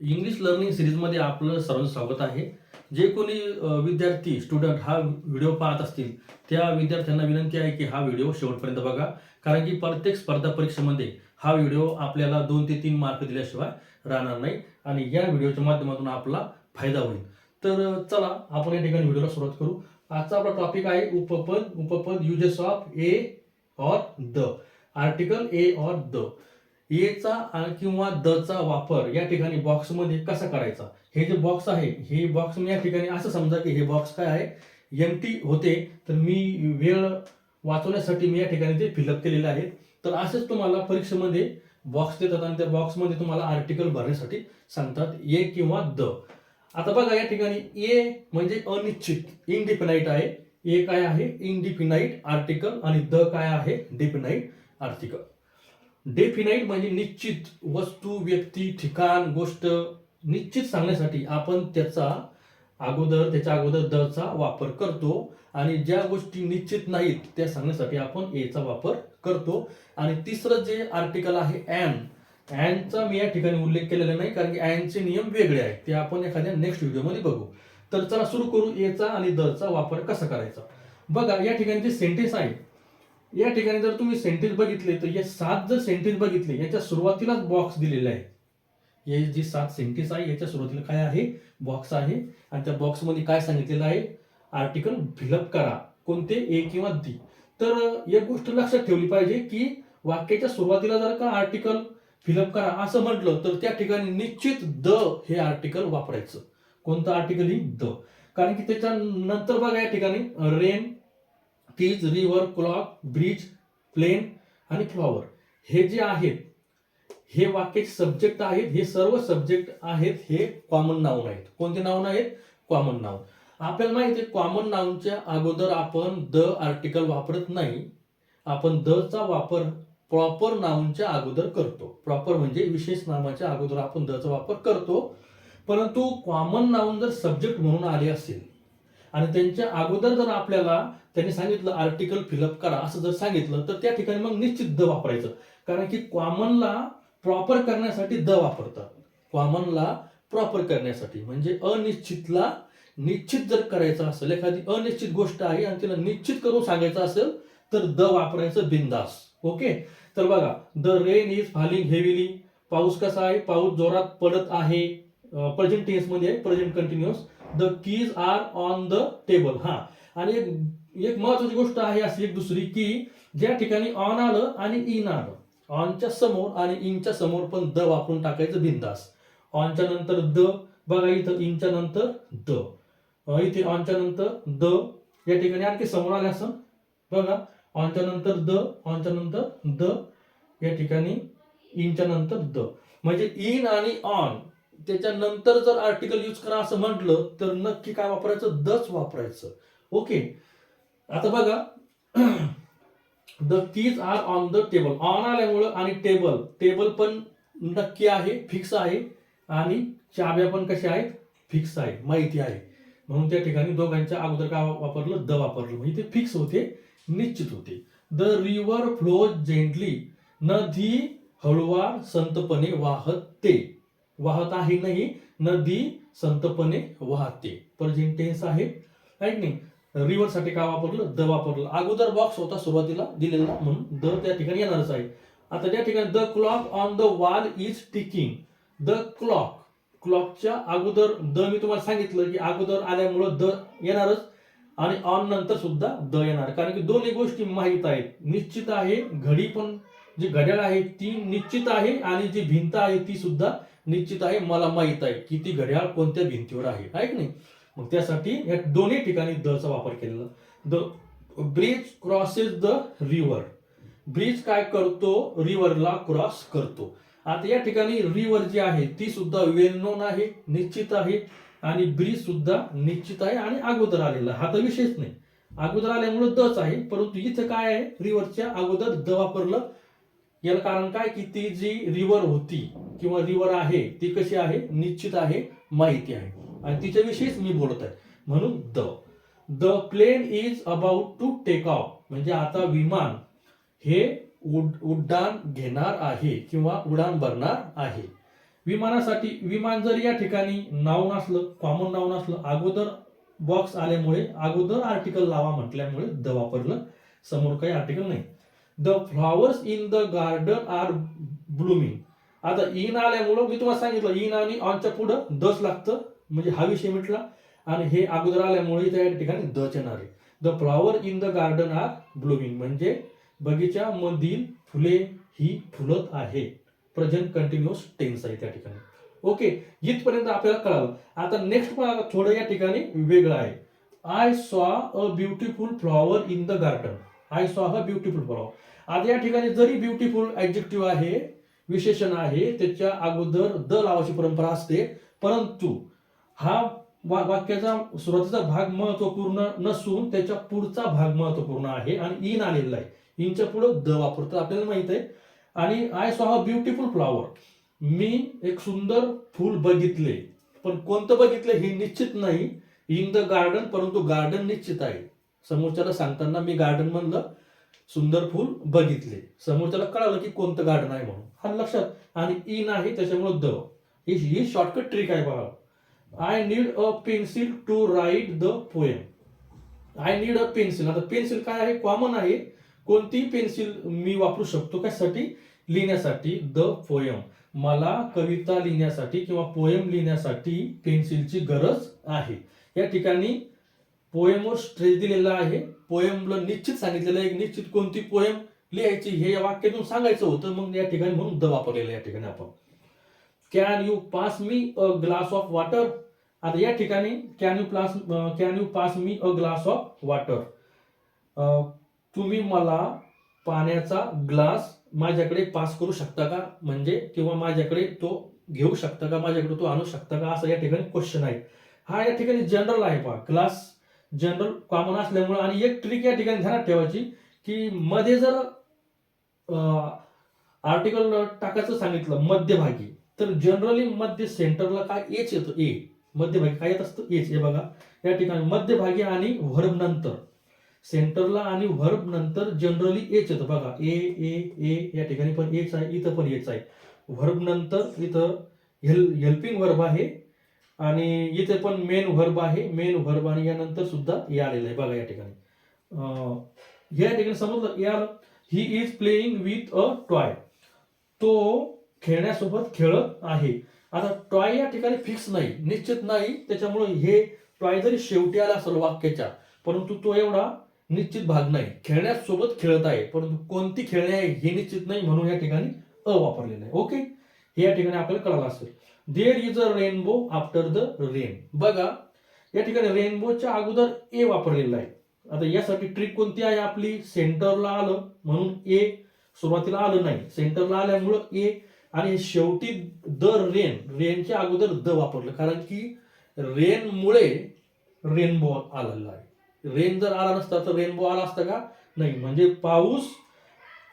English learning सीरीजमध्ये आपलं सर्वांचं स्वागत आहे. जे कोणी विद्यार्थी, स्टुडंट हा व्हिडिओ पाहत असतील, त्या विद्यार्थ्यांना विनंती आहे की हा व्हिडिओ शेवटपर्यंत बघा. कारण की प्रत्येक स्पर्धा परीक्षेमध्ये हा व्हिडिओ आपल्याला 2 ते 3 मार्क दिल्याशिवाय राहणार नाही आणि या व्हिडिओच्या माध्यमातून आपला फायदा होईल. तर चला आपण या ठिकाणी व्हिडिओला सुरुवात करू. आजचा आपला टॉपिक आहे उपपद uses of A or the. Article a or the. एचा किंवा दचा वापर या ठिकाणी बॉक्समध्ये कसा करायचा. हे जे बॉक्स आहे, हे बॉक्स मी या ठिकाणी असं समजा की हे बॉक्स काय आहे, एम्प्टी होते. तर मी वेळ वाचवण्यासाठी मी या ठिकाणी ते फिलअप केलेले आहेत. तर असेच तुम्हाला परीक्षेमध्ये बॉक्स देतात आणि त्या बॉक्समध्ये तुम्हाला आर्टिकल भरण्यासाठी सांगतात, ए किंवा द. आता बघा या ठिकाणी ए म्हणजे अनिश्चित, इनडिफिनाइट आहे. ए काय आहे, इनडिफिनाइट आर्टिकल, आणि द काय आहे, डिफिनाइट आर्टिकल. डेफिनाइट म्हणजे निश्चित, वस्तू, व्यक्ती, ठिकाण, गोष्ट निश्चित सांगण्यासाठी आपण त्याच्या अगोदर दचा वापर करतो. आणि ज्या गोष्टी निश्चित नाहीत त्या सांगण्यासाठी आपण एचा वापर करतो. आणि तिसरं जे आर्टिकल आहे अँडचा मी या ठिकाणी उल्लेख केलेला नाही, कारण की अँडचे नियम वेगळे आहेत, ते आपण एखाद्या नेक्स्ट व्हिडिओमध्ये बघू. तर चला सुरू करू एचा आणि दचा वापर कसा करायचा. बघा या ठिकाणी जे सेंटेन्स आहे, या ठिकाणी जर तुम्ही सेंटेन्स बघितले तर हे 7 जर सेंटेन्स बघितले, याच्या सुरुवातीलाच बॉक्स दिलेला आहे. हे जे 7 सेंटेन्स आहे याच्या सुरुवातीला काय आहे, बॉक्स आहे. आणि त्या बॉक्समध्ये काय सांगितलेलं आहे, आर्टिकल फिलअप करा, कोणते, ए किंवा दी. तर एक गोष्ट लक्षात ठेवली पाहिजे की वाक्याच्या सुरुवातीला जर का आर्टिकल फिलअप करा असं म्हटलं तर त्या ठिकाणी निश्चित द हे आर्टिकल वापरायचं. कोणतं आर्टिकल, ही द. कारण की त्याच्या नंतर बघा या ठिकाणी rain, trees, river, clock, bridge, plane आणि फ्लॉवर हे जे आहेत, हे वाक्याचे सब्जेक्ट आहेत. हे सर्व सब्जेक्ट आहेत, हे कॉमन नाउन आहेत. कोणते नाउन आहेत, कॉमन नाउन. आपल्याला माहिती आहे कॉमन नाउनच्या अगोदर आपण द आर्टिकल वापरत नाही. आपण द चा वापर प्रॉपर नाउनच्या अगोदर करतो. प्रॉपर म्हणजे विशेष नामाच्या अगोदर आपण द चा वापर करतो. परंतु कॉमन नाउन जर सब्जेक्ट म्हणून आले असेल आणि त्यांच्या अगोदर जर आपल्याला त्यांनी सांगितलं आर्टिकल फिलअप करा असं जर सांगितलं, तर त्या ठिकाणी मग निश्चित द वापरायचं. कारण की कॉमनला प्रॉपर करण्यासाठी द वापरतात. कॉमनला प्रॉपर करण्यासाठी म्हणजे अनिश्चितला निश्चित जर करायचं असेल, एखादी अनिश्चित गोष्ट आहे आणि तिला निश्चित करून सांगायचं असेल तर द वापरायचं बिंदास. ओके. तर बघा, the rain is falling heavily. पाऊस कसा आहे, पाऊस जोरात पडत आहे. प्रेझेंट टेन्स मध्ये आहे, present continuous. The keys are on the table. हा, आणि एक महत्वाची गोष्ट आहे अशी एक दुसरी, की ज्या ठिकाणी ऑन आलं आणि इन आलं, ऑनच्या समोर आणि इनच्या समोर पण द वापरून टाकायचं बिंदास. ऑनच्या नंतर द, बघा इथं इनच्या नंतर द, इथे ऑनच्या नंतर द, या ठिकाणी आणखी समोर आले असं बघा, ऑनच्या नंतर द, ऑनच्या नंतर द, या ठिकाणी इनच्या नंतर द. म्हणजे इन आणि ऑन त्याच्यानंतर जर आर्टिकल यूज करा असं म्हटलं तर नक्की काय वापरायचं, दच वापरायचं. ओके. आता बघा, the keys are on the table, on आल्यामुळं आणि टेबल पण नक्की आहे, फिक्स आहे. आणि चाब्या पण कशा आहेत, फिक्स आहे, माहिती आहे. म्हणून त्या ठिकाणी दोघांच्या अगोदर काय वापरलं, द वापरलं, म्हणजे ते फिक्स होते, निश्चित होते. द रिव्हर फ्लोज जेंटली, नदी हळुवार संतपणे वाहते. वाहत आहे नाही, नदी संतपणे वाहते. प्रेझेंट टेन्स आहे, राईट नाही. रिव्हर साठी काय वापरलं, द वापरलं. अगोदर बॉक्स होता सुरुवातीला दिलेला म्हणून द त्या ठिकाणी येणारच आहे. आता त्या ठिकाणी the clock on the wall is ticking. The clock, क्लॉकच्या अगोदर द, मी तुम्हाला सांगितलं की अगोदर आल्यामुळं द येणारच आणि ऑन नंतर सुद्धा द येणार. कारण की दोन्ही गोष्टी माहीत आहेत, निश्चित आहे. घडी पण, जी घड्याळ आहे ती निश्चित आहे आणि जी भिंत आहे ती सुद्धा निश्चित आहे. मला माहित आहे की ती घड्याळ कोणत्या भिंतीवर आहे की नाही. मग त्यासाठी या दोन्ही ठिकाणी द चा वापर केलेला. The bridge crosses the river. Bridge काय करतो, रिव्हरला क्रॉस करतो. आता या ठिकाणी रिव्हर जी आहे ती सुद्धा वेल नोन आहे, निश्चित आहे. आणि ब्रिज सुद्धा निश्चित आहे आणि अगोदर आलेला, हा तर विशेष नाही, अगोदर आल्यामुळे दच आहे. परंतु इथं काय आहे, रिव्हरच्या अगोदर द वापरलं. याला कारण काय, की ती जी रिव्हर होती किंवा रिव्हर आहे ती कशी आहे, निश्चित आहे, माहिती आहे आणि तिच्याविषयीच मी बोलत आहे, म्हणून the. The plane is about to take off, म्हणजे आता विमान हे उड्डाण घेणार आहे किंवा उडान भरणार आहे. विमानासाठी विमान जर या ठिकाणी नाऊन असलं, कॉमन नाऊन असलं, अगोदर बॉक्स आल्यामुळे अगोदर आर्टिकल लावा म्हटल्यामुळे द वापरलं, समोर काही आर्टिकल नाही. The flowers in the garden are blooming. आता इन आल्यामुळं मी तुम्हाला सांगितलं इन आणि ऑनच्या पुढं दच लागतं, म्हणजे हा विषय मिटला. आणि हे अगोदर आल्यामुळे इथे या ठिकाणी दच येणार आहे. The flower in the garden are blooming म्हणजे बगीच्यामधील फुले ही फुलत आहे. प्रेझेंट कंटिन्युअस टेन्स आहे त्या ठिकाणी. ओके, इथपर्यंत आपल्याला कळालं. आता नेक्स्ट पण थोडं या ठिकाणी वेगळं आहे. I saw a beautiful flower in the garden. I saw a beautiful flower. आता या ठिकाणी जरी ब्युटिफुल ऍडजेक्टिव्ह आहे, विशेषण आहे, त्याच्या अगोदर द लावायची परंपरा असते, परंतु हा वाक्याचा सुरुवातीचा भाग महत्वपूर्ण नसून त्याच्या पुढचा भाग महत्वपूर्ण आहे आणि इन आलेला आहे. इनच्या पुढे द वापरतो आपल्याला माहित आहे. आणि I saw a beautiful flower, मी एक सुंदर फूल बघितले, पण कोणतं बघितलं हे निश्चित नाही. इन द गार्डन, परंतु गार्डन निश्चित आहे. समोरच्याला सांगताना मी गार्डन म्हणलं, सुंदर फूल बघितले, समोरच्याला कळालं की कोणतं गार्डन आहे म्हणून, हा लक्षात. आणि इन आहे त्याच्यामुळे द. ही शॉर्टकट ट्रिक आहे बघा. I need a pencil to write the poem. I need a pencil. आता पेन्सिल काय आहे, कॉमन आहे. कोणती पेन्सिल मी वापरू शकतो कशासाठी, लिहिण्यासाठी. द पोएम, मला कविता लिहिण्यासाठी किंवा पोएम लिहिण्यासाठी पेन्सिलची गरज आहे. या ठिकाणी पोएमवर स्ट्रेस दिलेला आहे. पोएमला निश्चित सांगितलेलं आहे, निश्चित कोणती पोएम लिहायची हे या वाक्यातून सांगायचं होतं, मग या ठिकाणी म्हणून द वापरलेलं या ठिकाणी आपण. Can you pass me a glass of water. आता या ठिकाणी can you pass me a glass of water. तुम्ही मला पाण्याचा ग्लास माझ्याकडे पास करू शकता का, म्हणजे किंवा माझ्याकडे तो घेऊ शकता का, माझ्याकडे तो आणू शकता का, असं या ठिकाणी क्वेश्चन आहे. हा या ठिकाणी जनरल आहे पहा. ग्लास जनरल कॉमन असल्यामुळे. आणि एक ट्रिक या ठिकाणी ध्यानात ठेवायची की मध्ये जर आर्टिकल टाकायचं सांगितलं मध्यभागी, तर जनरली मध्य सेंटरला काय एच येतं, ए. मध्यभागी काय येत असतं, एच. हे बघा या ठिकाणी मध्यभागी आणि व्हर्ब नंतर, सेंटरला आणि व्हर्ब नंतर जनरली एच येतं बघा. ए ए ए या ठिकाणी पण एच आहे, इथं पण एच आहे. व्हर्ब नंतर इथं हेल्पिंग व्हर्ब आहे आणि इथे पण मेन व्हर्ब आहे, मेन व्हर्ब, आणि यानंतर सुद्धा ए आलेलं आहे बघा या ठिकाणी. या ठिकाणी समजलं या. He is playing with a toy. तो खेळण्यासोबत खेळत आहे. आता टॉय या ठिकाणी फिक्स नाही, निश्चित नाही, त्याच्यामुळे हे टॉय जरी शेवटी आला असेल वाक्याच्या, परंतु तो एवढा निश्चित भाग नाही. खेळण्यासोबत खेळत आहे, परंतु कोणती खेळणे आहे हे निश्चित नाही, म्हणून या ठिकाणी अ वापरलेलं आहे. ओके, हे या ठिकाणी आपल्याला कळालं असेल. There is a rainbow after the rain. बघा या ठिकाणी रेनबोच्या अगोदर ए वापरलेला आहे. आता यासाठी ट्रिक कोणती आहे आपली, सेंटरला आलं म्हणून ए, सुरुवातीला आलं नाही, सेंटरला आल्यामुळं ए, आणि शेवटी द रेन, रेनच्या अगोदर द वापरलं, कारण की रेनमुळे रेनबो आलेला आहे. रेन जर आला नसता तर रेनबो आला असता का, नाही. म्हणजे पाऊस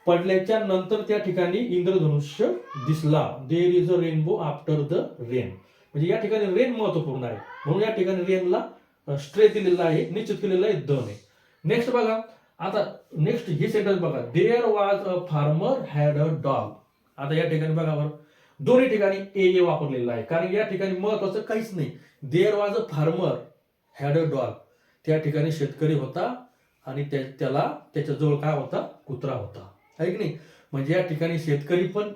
पडल्याच्या नंतर त्या ठिकाणी इंद्रधनुष्य दिसला. There is a rainbow after the rain. म्हणजे या ठिकाणी रेन महत्वपूर्ण आहे, म्हणून या ठिकाणी रेनला स्ट्रेस दिलेला आहे, निश्चित केलेला आहे द ने. नेक्स्ट बघा. आता नेक्स्ट ही सेंटेन्स बघा. There was a farmer had a dog. आता या ठिकाणी बघा बरं, दोन्ही ठिकाणी ए वापरलेला आहे, कारण या ठिकाणी महत्वाचं काहीच नाही. There was a farmer had a dog. त्या ठिकाणी शेतकरी होता आणि त्याला त्याच्याजवळ काय होता, कुत्रा होता, आहे की नाही. म्हणजे या ठिकाणी शेतकरी पण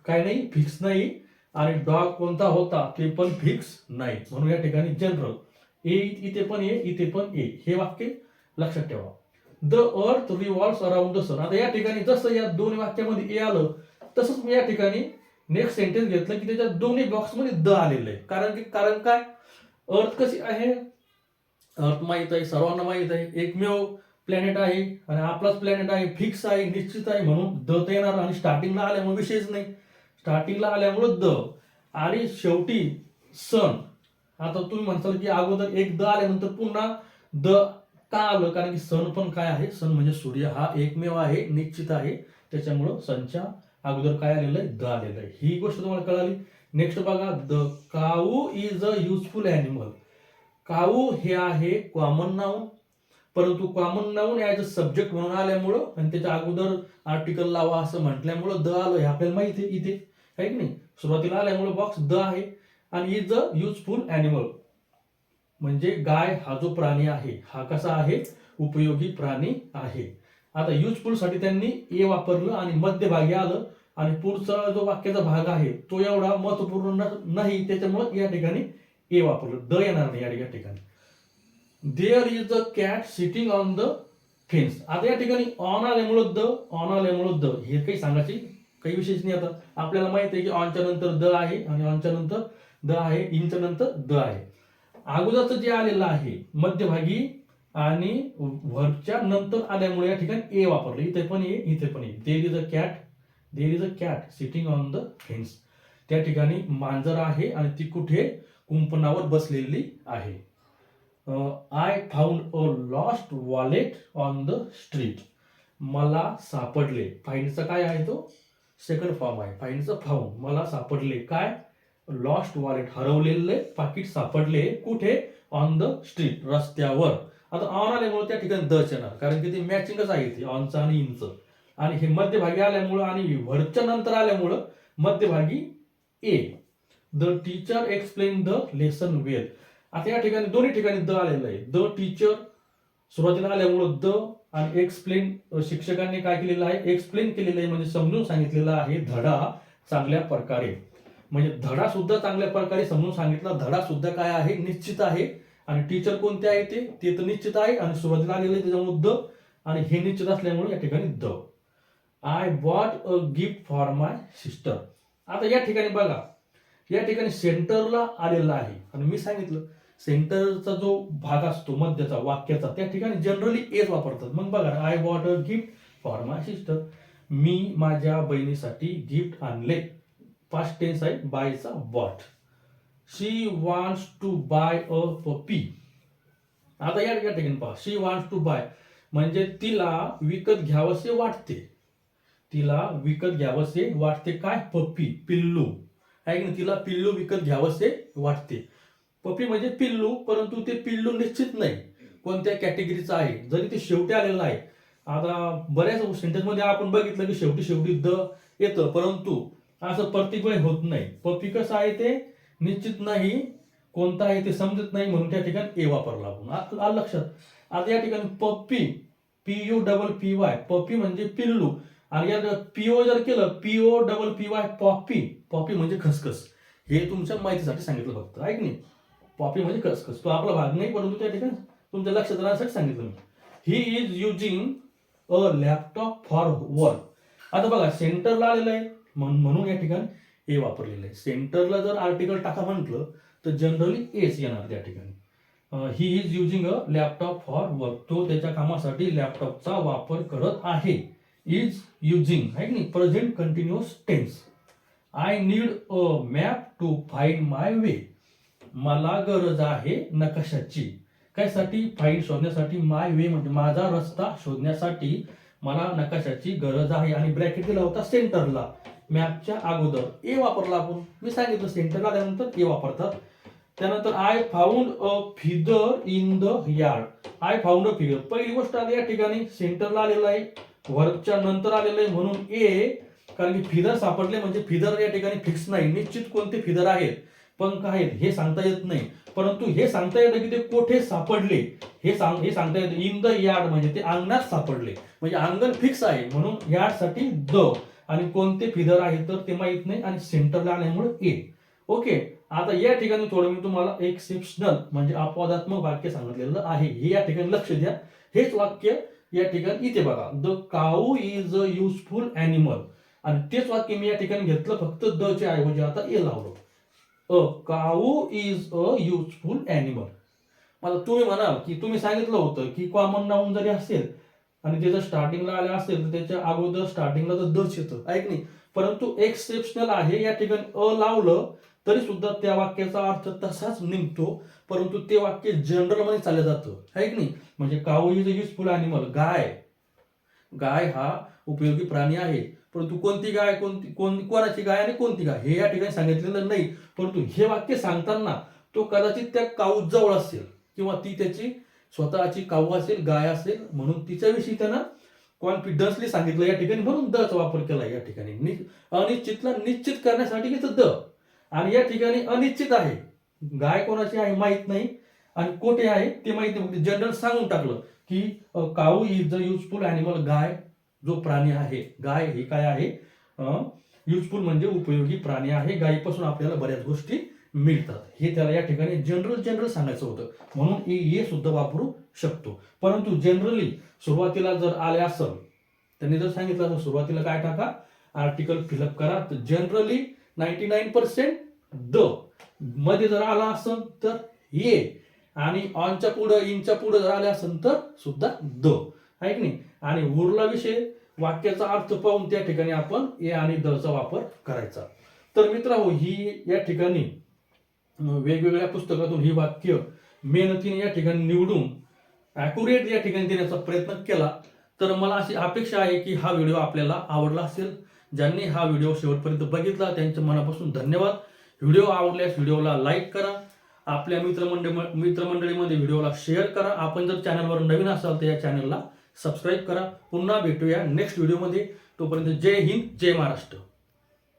काय नाही, फिक्स नाही, आणि डॉग कोणता होता ते पण फिक्स नाही, म्हणून या ठिकाणी जनरल. ए इथे पण ए, इथे पण ए, हे वाक्य लक्षात ठेवा. The earth revolves around the सन. आता या ठिकाणी जसं या दोन वाक्यामध्ये ए आलं, तसंच मी या ठिकाणी नेक्स्ट सेंटेन्स घेतलं की त्याच्या दोन्ही बॉक्समध्ये द आलेलं आहे. कारण काय, अर्थ कशी आहे, अर्थ माहित आहे, सर्वांना माहित आहे, एकमेव प्लॅनेट आहे आणि आपलाच प्लॅनेट आहे, फिक्स आहे, निश्चित आहे, म्हणून द तर येणार. आणि स्टार्टिंगला आल्यामुळे विषयच नाही, स्टार्टिंगला आल्यामुळे द, आणि शेवटी सन. आता तुम्ही म्हणताल की अगोदर एक द आल्यानंतर पुन्हा द का आलं, कारण की सन पण काय आहे, सन म्हणजे सूर्य हा एकमेव आहे, निश्चित आहे, त्याच्यामुळं सनच्या अगोदर काय आलेलं आहे, द आलेलं आहे. ही गोष्ट तुम्हाला कळाली. नेक्स्ट बघा. The cow is a useful animal. Cow हे आहे कॉमन नाऊन, परंतु common noun as a subject म्हणून आल्यामुळं आणि त्याच्या अगोदर आर्टिकल लावा असं म्हटल्यामुळं द आलं, हे आपल्याला माहिती आहे इथे, आहे की नाही. सुरुवातीला आल्यामुळे बॉक्स द आहे, आणि इज अ युजफुल ॲनिमल म्हणजे गाय हा जो प्राणी आहे हा कसा आहे, उपयोगी प्राणी आहे. आता युजफुल साठी त्यांनी ए वापरलं आणि मध्यभागी आलं, आणि पुढचा जो वाक्याचा भाग आहे तो एवढा महत्वपूर्ण नाही, त्याच्यामुळे या ठिकाणी ए वापरलं, द येणार नाही या ठिकाणी. There is a cat sitting on the fence. आता या ठिकाणी ऑन आल्यामुळं द हे काही सांगायची काही विशेष नाही. आता आपल्याला माहिती आहे की ऑनच्या नंतर द आहे, आणि ऑनच्या नंतर द आहे, इनच्या नंतर द आहे. अगोदरचं जे आलेलं आहे मध्यभागी आणि व्हर्बच्या नंतर आल्यामुळे या ठिकाणी ए वापरलं. इथे पण ए, इथे पण a. There is a cat sitting on the fence. त्या ठिकाणी मांजर आहे आणि ती कुठे, कुंपणावर बसलेली आहे. I found a lost wallet on the street. मला सापडले, फाइंडचा काय आहे तो सेकंड फॉर्म आहे, फाइंडचं फाउंड. मला सापडले काय, लॉस्ट वॉलेट, हरवलेले पाकिट सापडले कुठे, ऑन द स्ट्रीट, रस्त्यावर. आता ऑन आल्यामुळे त्या ठिकाणी दच येणार, कारण की ते मॅचिंगच आहे ते ऑनचं आणि इनचं. आणि हे मध्यभागी आल्यामुळं आणि व्हर्बच्या नंतर आल्यामुळं मध्यभागी a. The teacher explain the lesson well. आता या ठिकाणी दोन्ही ठिकाणी द आलेलं आहे. द टीचर सुरुवातीला आल्यामुळं द, आणि एक्सप्लेन शिक्षकांनी काय केलेलं आहे, एक्सप्लेन केलेलं आहे म्हणजे समजून सांगितलेलं आहे धडा चांगल्या प्रकारे. म्हणजे धडा सुद्धा चांगल्या प्रकारे समजून सांगितला. धडा सुद्धा काय आहे, निश्चित आहे. आणि टीचर कोणते आहे ते तर निश्चित आहे, आणि सुरुवातीला आलेलं आहे त्याच्यामुळे द, आणि हे निश्चित असल्यामुळे या ठिकाणी the. I bought a gift for my sister. आता या ठिकाणी बघा, या ठिकाणी सेंटरला आलेला आहे, आणि मी सांगितलं सेंटरचा जो भाग असतो मध्याचा वाक्याचा त्या ठिकाणी जनरली एच वापरतात. मग बघा, I bought a gift for my sister. मी माझ्या बहिणीसाठी गिफ्ट आणले. पास्ट टेन्स आहे बायचा bought. She wants to buy a puppy. आता या ठिकाणी पहा, शी वॉन्ट्स टू बाय म्हणजे तिला विकत घ्यावसे वाटते. तिला विकत घ्यावसे वाटते काय, पप्पी, पिल्लू आहे की नाही. तिला पिल्लू विकत घ्यावसे वाटते. पपी म्हणजे पिल्लू, परंतु ते पिल्लू निश्चित नाही कोणत्या कॅटेगरीचं आहे, जरी ते शेवटी आलेलं आहे. आता बऱ्याच सेंटेन्समध्ये आपण बघितलं की शेवटी द येतं, परंतु असं प्रत्येक वेळी होत नाही. पपी कसं आहे ते निश्चित नाही, कोणता आहे ते समजत नाही, म्हणून त्या ठिकाणी ए वापरला आपण. आलं लक्षात. आता या ठिकाणी पप्पी, PUPPY, पपी म्हणजे पिल्लू, आणि या पीओ जर केलं POPPY, पॉपी, पॉपी म्हणजे खसखस. हे तुमच्या माहितीसाठी सांगितलं फक्त, आहे की नाही. पॉपी म्हणजे खसखस, तो आपला भाग नाही, परंतु त्या ठिकाणी तुमच्या लक्षात राहण्यासाठी सांगितलं मी. He is using a laptop for work. आता बघा सेंटरला आलेलं आहे म्हणून या ठिकाणी ए वापरलेलं आहे. सेंटरला जर आर्टिकल टाका म्हटलं तर जनरली एच येणार त्या ठिकाणी. ही is using a laptop for work. तो त्याच्या कामासाठी लॅपटॉपचा वापर करत आहे. इज युजिंग आहे की नाही, present continuous tense. I need a map to find my way. मला गरज आहे नकाशाची, कायसाठी, फाइंड शोधण्यासाठी, माय वे म्हणजे माझा रस्ता शोधण्यासाठी मला नकाशाची गरज आहे. आणि ब्रॅकेट दिला होता सेंटरला, मॅपच्या अगोदर ए वापरला आपण. मी सांगितलं सेंटरला आल्यानंतर ए वापरतात. त्यानंतर I found a figure in the yard. I found a figure, पहिली गोष्ट आली या ठिकाणी सेंटरला आलेलं आहे, वर्कच्या नंतर आलेलं आहे म्हणून ए. कारण की फिदर सापडले म्हणजे फिदर या ठिकाणी फिक्स नाही, निश्चित कोणते फिदर आहेत, पंख आहेत हे सांगता येत नाही, परंतु हे सांगता येतं की ते कोठे सापडले, हे सांगता येतं. इन द यार्ड म्हणजे ते अंगणात सापडले, म्हणजे अंगण फिक्स आहे म्हणून यार्ड साठी द, आणि कोणते फिदर आहे तर ते माहित नाही, आणि सेंटरला आल्यामुळे ए. ओके. आता या ठिकाणी थोडं मी तुम्हाला एक्सेप्शनल म्हणजे अपवादात्मक वाक्य सांगितलेलं आहे, हे या ठिकाणी लक्ष द्या. हेच वाक्य या ठिकाणी इथे बघा, the cow is a useful animal, आणि तेच वाक्य मी या ठिकाणी घेतलं, फक्त द च्या ऐवजी आता ए लावलं. अ काऊ इज अ युजफुल ॲनिमल. मला तुम्ही म्हणाल की तुम्ही सांगितलं होतं की कॉमन नाऊन जरी असेल आणि त्याचं स्टार्टिंगला आलं असेल तर त्याच्या अगोदर स्टार्टिंगला तर दच येतं, ऐक नाही. परंतु एक्सेप्शनल आहे, या ठिकाणी अ लावलं तरी सुद्धा त्या वाक्याचा अर्थ तसाच निघतो, परंतु ते वाक्य जनरल मध्ये चाललं जातं, आहे की नाही. म्हणजे काऊ इज अ युजफुल ॲनिमल, गाय हा उपयोगी प्राणी आहे, परंतु कोणती गाय, कोणाची गाय आणि कोणती गाय हे या ठिकाणी सांगितलेलं नाही. परंतु हे वाक्य सांगताना तो कदाचित त्या काऊ जवळ असेल, किंवा ती त्याची स्वतःची काऊ असेल, गाय असेल, म्हणून तिच्याविषयी त्यांना कॉन्फिडन्सली सांगितलं या ठिकाणी, म्हणून दचा वापर केला या ठिकाणी. अनिश्चितला निश्चित करण्यासाठी इथं द. आणि या ठिकाणी अनिश्चित आहे, गाय कोणाची आहे माहित नाही आणि कोठे आहे ते माहित नाही. जनरल सांगून टाकलं की काऊ इज द युजफुल ॲनिमल. गाय जो प्राणी आहे, गाय ही काय आहे, युजफुल म्हणजे उपयोगी प्राणी आहे. गायीपासून आपल्याला बऱ्याच गोष्टी मिळतात. हे त्याला या ठिकाणी जनरल सांगायचं होतं, म्हणून ए सुद्धा वापरू शकतो. परंतु जनरली सुरुवातीला जर आले असेल, त्यांनी जर सांगितलं असेल सुरुवातीला काय टाका, आर्टिकल फिलअप करा, तर जनरली 99% द. मध्ये जर आला असेल तर ए, आणि ऑनच्या पुढं इनच्या पुढं जर आले असेल तर सुद्धा द, आहे की नाही. आणि उरला विषय वाक्याचा अर्थ पाहून त्या ठिकाणी आपण ए आणि द चा वापर करायचा. तर मित्रांनो, ही या ठिकाणी वेगवेगळ्या पुस्तकातून ही वाक्य मेहनतीने या ठिकाणी निवडून ॲक्युरेट या ठिकाणी देण्याचा प्रयत्न केला. तर मला अशी अपेक्षा आहे की हा व्हिडिओ आपल्याला आवडला असेल. ज्यांनी हा व्हिडिओ शेवटपर्यंत बघितला त्यांच्या मनापासून धन्यवाद. व्हिडिओ आवडल्यास व्हिडिओला लाईक करा, आपल्या मित्रमंडळीमध्ये व्हिडिओला शेअर करा. आपण जर चॅनलवर नवीन असाल तर या चॅनलला सबस्क्राईब करा. पुन्हा भेटूया नेक्स्ट व्हिडिओमध्ये. तोपर्यंत जय हिंद, जय महाराष्ट्र.